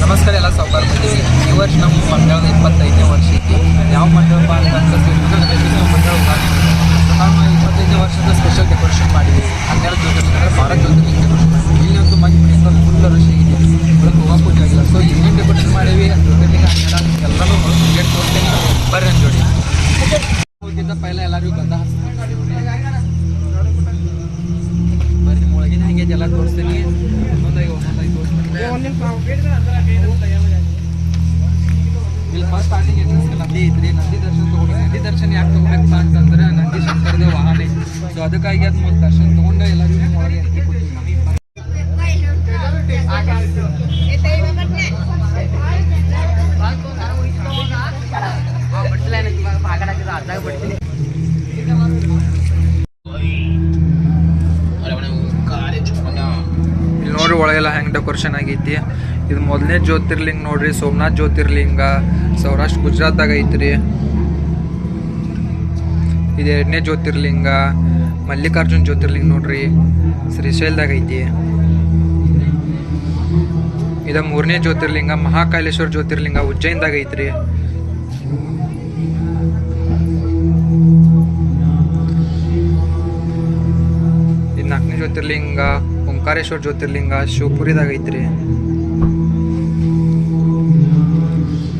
ನಮಸ್ಕಾರ ಎಲ್ಲ ಸಾವುಕಾರ ಬಂದೀವಿ. ಈ ವರ್ಷ ನಮ್ಮ ಮಂಡಳದ 25ನೇ ವರ್ಷ ಐತಿ. ಯಾವ ಮಂಡಪ ಅಂತಂದ್ರೆ ಮಂಡಳ ನಾವು 25ನೇ ವರ್ಷದ ಸ್ಪೆಷಲ್ ಡೆಕೋರೇಷನ್ ಮಾಡಿದ್ವಿ. 12 ಜ್ಯೋತಿರ್ಲಿಂಗ ಭಾರತ್ ಜ್ಯೋತಿರ್ಲಿಂಗ ಡೆಕೋರೇಷನ್ ಮಾಡಿದ್ವಿ. ಇಲ್ಲಿ ಒಂದು ಮಂದಿ ಫುಲ್ ರಶ್ ಆಗಿದೆ, ಒಳಗೆ ಹೋಗೋಕ್ಕೂ ಜಾಗಿಲ್ಲ. ಸೊ ಏನೇನು ಡೆಕೋರೇಷನ್ ಮಾಡೀವಿ ಜ್ಯೋತಿರ್ಲಿಂಗ 12 ಎಲ್ಲರೂ ಗೇಟ್ ತೋರಿಸ್ತೀನಿ, ಬರ್ರಿ ಅಂತ ಜೋಡಿ ಹೋಗಿದ್ದ ಪೈಲ ಎಲ್ಲರಿಗೂ ಬಂದ ಬರ್ರಿ ನಿಮ್ಮ ಒಳಗಿನ ಹೆಂಗೆ ಎಲ್ಲ ತೋರಿಸ್ತೀನಿ. ಇಲ್ಲಿ ಫಸ್ಟ್ ಸ್ಟಾರ್ಟಿಂಗ್ ಎಂಟ್ರೆನ್ಸ್ ನಂದಿ ಐತ್ರಿ. ನಂದಿ ದರ್ಶನ ತೊಗೊಂಡು ನಂದಿ ದರ್ಶನ ಯಾಕೆ ತೊಗೊಬೇಕಪ್ಪ ಅಂತಂದ್ರೆ ನಂದಿ ಶಂಕರದ ವಾಹನ ಐತಿ. ಸೊ ಅದಕ್ಕಾಗಿ ಅದು ಒಂದು ದರ್ಶನ ತೊಗೊಂಡು ಎಲ್ಲರಿಗೂ ಒಳಗೆ ಎಂಟ್ರಿ ಕೊಡ್ತೀವಿ. ಇಲ್ಲಿ ನೋಡ್ರಿ ಒಳಗೆಲ್ಲ ಹೆಂಗೆ ಡೆಕೋರೇಷನ್ ಆಗೈತಿ. ಇದು ಮೊದಲನೇ ಜ್ಯೋತಿರ್ಲಿಂಗ ನೋಡ್ರಿ, ಸೋಮನಾಥ್ ಜ್ಯೋತಿರ್ಲಿಂಗ ಸೌರಾಷ್ಟ್ರ ಗುಜರಾತ್ದಾಗ ಐತ್ರಿ. ಇದು 2ನೇ ಜ್ಯೋತಿರ್ಲಿಂಗ ಮಲ್ಲಿಕಾರ್ಜುನ್ ಜ್ಯೋತಿರ್ಲಿಂಗ ನೋಡ್ರಿ, ಶ್ರೀಶೈಲದಾಗ ಐತಿ. ಇದು 3ನೇ ಜ್ಯೋತಿರ್ಲಿಂಗ ಮಹಾಕಾಲೇಶ್ವರ ಜ್ಯೋತಿರ್ಲಿಂಗ ಉಜ್ಜೈನ್ದಾಗ ಐತ್ರಿ. ಇದು 4ನೇ ಜ್ಯೋತಿರ್ಲಿಂಗ ಓಂಕಾರೇಶ್ವರ ಜ್ಯೋತಿರ್ಲಿಂಗ ಶಿವಪುರಿದಾಗ ಐತ್ರಿ.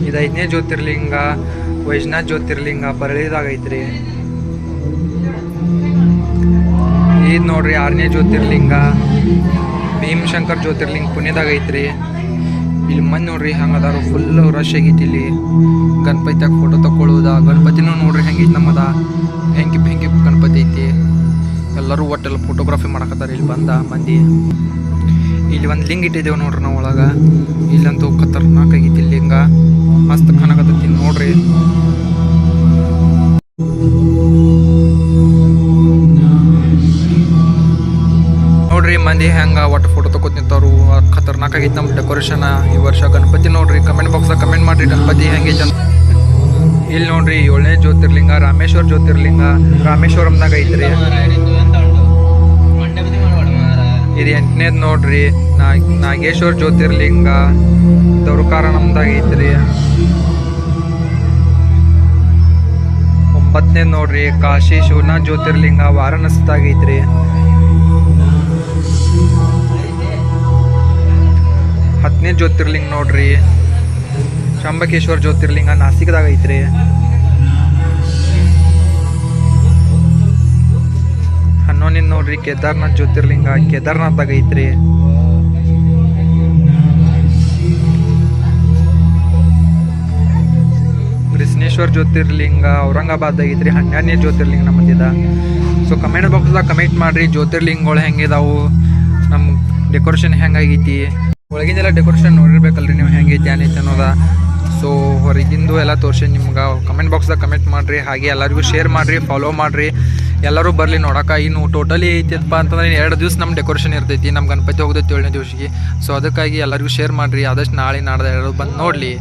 ಇದು 5ನೇ ಜ್ಯೋತಿರ್ಲಿಂಗ ವೈಜನಾಥ್ ಜ್ಯೋತಿರ್ಲಿಂಗ ಪರಳಿದಾಗ ಐತ್ರಿ. ಇದು ನೋಡ್ರಿ 6ನೇ ಜ್ಯೋತಿರ್ಲಿಂಗ ಭೀಮಶಂಕರ್ ಜ್ಯೋತಿರ್ಲಿಂಗ ಪುಣ್ಯದಾಗ ಐತ್ರಿ. ಇಲ್ಲಿ ಮಂದಿ ನೋಡ್ರಿ ಹಂಗದಾರು ಫುಲ್ ರಶ್ ಆಗೈತಿ. ಇಲ್ಲಿ ಗಣಪತಿಯಾಗ ಫೋಟೋ ತಗೊಳ್ಳೋದ, ಗಣಪತಿನೂ ನೋಡ್ರಿ ಹೆಂಗೈತಿ, ನಮ್ಮದ ಹೆಂಗೆ ಗಣಪತಿ ಐತಿ. ಎಲ್ಲರೂ ಒಟ್ಟೆಲ್ಲ ಫೋಟೋಗ್ರಾಫಿ ಮಾಡಕತ್ತಾರ ಇಲ್ಲಿ ಬಂದ ಮಂದಿ. ಇಲ್ಲಿ ಒಂದು ಲಿಂಗ ಇಟ್ಟಿದ್ದೇವೆ ನೋಡ್ರಿ ನಾವು ಒಳಗೆ. ಇಲ್ಲಂತೂ ಖತರ್ನಾಕ್ ಆಗೈತಿ ಲಿಂಗ, ಮಸ್ತ್ ಕಾಣಕತ್ತೈತಿ ನೋಡ್ರಿ. ನೋಡ್ರಿ ಮಂದಿ ಹೆಂಗ ಒಟ್ಟು ಫೋಟೋ ತಗೋತ ನಿಂತವ್ರು. ಖತರ್ನಾಕ್ ಆಗೈತಿ ನಮ್ಮ ಡೆಕೋರೇಷನ್ ಈ ವರ್ಷ. ಗಣಪತಿ ನೋಡ್ರಿ, ಕಮೆಂಟ್ ಬಾಕ್ಸ್ದಾಗ ಕಮೆಂಟ್ ಮಾಡ್ರಿ ಗಣಪತಿ ಹೆಂಗೈತಿ ಅಂತ. ಇಲ್ಲಿ ನೋಡ್ರಿ 7ನೇ ಜ್ಯೋತಿರ್ಲಿಂಗ ರಾಮೇಶ್ವರ ಜ್ಯೋತಿರ್ಲಿಂಗ ರಾಮೇಶ್ವರಂದಾಗ ಐತ್ರಿ. ಇದು 8ನೇದು ನೋಡ್ರಿ ನಾಗೇಶ್ವರ ಜ್ಯೋತಿರ್ಲಿಂಗ ದೌರಕಾರಣಂದಾಗ ಐತ್ರಿ. 9ನೇದು ನೋಡ್ರಿ ಕಾಶಿ ಶಿವನಾಥ್ ಜ್ಯೋತಿರ್ಲಿಂಗ ವಾರಾಣಸಿದಾಗ ಐತ್ರಿ. 10ನೇ ಜ್ಯೋತಿರ್ಲಿಂಗ ನೋಡ್ರಿ ಶಂಬಕೇಶ್ವರ ಜ್ಯೋತಿರ್ಲಿಂಗ ನಾಸಿಕದಾಗ ಐತ್ರಿ. 11ನೇದು ನೋಡ್ರಿ ಕೇದಾರ್ನಾಥ್ ಜ್ಯೋತಿರ್ಲಿಂಗ ಕೇದಾರ್ನಾಥ್ದಾಗ ಐತ್ರಿ. 12ನೇಶ್ವರ ಜ್ಯೋತಿರ್ಲಿಂಗ ಔರಂಗಾಬಾದ್ದಾಗ ಐತ್ರಿ. 12ನೇ ಜ್ಯೋತಿರ್ಲಿಂಗ ನಮ್ಮದಿದ. ಸೊ ಕಮೆಂಟ್ ಬಾಕ್ಸ್ದಾಗ ಕಮೆಂಟ್ ಮಾಡ್ರಿ ಜ್ಯೋತಿರ್ಲಿಂಗಗಳು ಹೆಂಗಿದಾವು, ನಮ್ಮ ಡೆಕೋರೇಷನ್ ಹೆಂಗಾಗೈತಿ. ಒಳಗಿಂದೆಲ್ಲ ಡೆಕೋರೇಷನ್ ನೋಡಿರ್ಬೇಕಲ್ರಿ ನೀವು ಹೆಂಗೈತಿ ಏನೈತಿ ಅನ್ನೋದ. ಸೊ ಹೊರಗಿಂದು ಎಲ್ಲ ತೋರಿಸಿ ನಿಮ್ಗೆ ಕಮೆಂಟ್ ಬಾಕ್ಸ್ದಾಗ ಕಮೆಂಟ್ ಮಾಡಿರಿ. ಹಾಗೆ ಎಲ್ಲರಿಗೂ ಶೇರ್ ಮಾಡಿರಿ, ಫಾಲೋ ಮಾಡಿರಿ. ಎಲ್ಲರೂ ಬರಲಿ ನೋಡೋಕೆ. ಇನ್ನು ಟೋಟಲಿ ಐತಿಪ್ಪ ಅಂತಂದ್ರೆ 2 ದಿವಸ ನಮ್ಮ ಡೆಕೋರೇಷನ್ ಇರ್ತೈತಿ. ನಮ್ಮ ಗಣಪತಿ ಹೋಗ್ತೈತಿ 7ನೇ ದಿವಸಿಗೆ. ಸೊ ಅದಕ್ಕಾಗಿ ಎಲ್ಲರಿಗೂ ಶೇರ್ ಮಾಡಿರಿ. ಆದಷ್ಟು ನಾಳೆ ನಾಡ್ದು ಎಲ್ಲರೂ ಬಂದು ನೋಡಲಿ.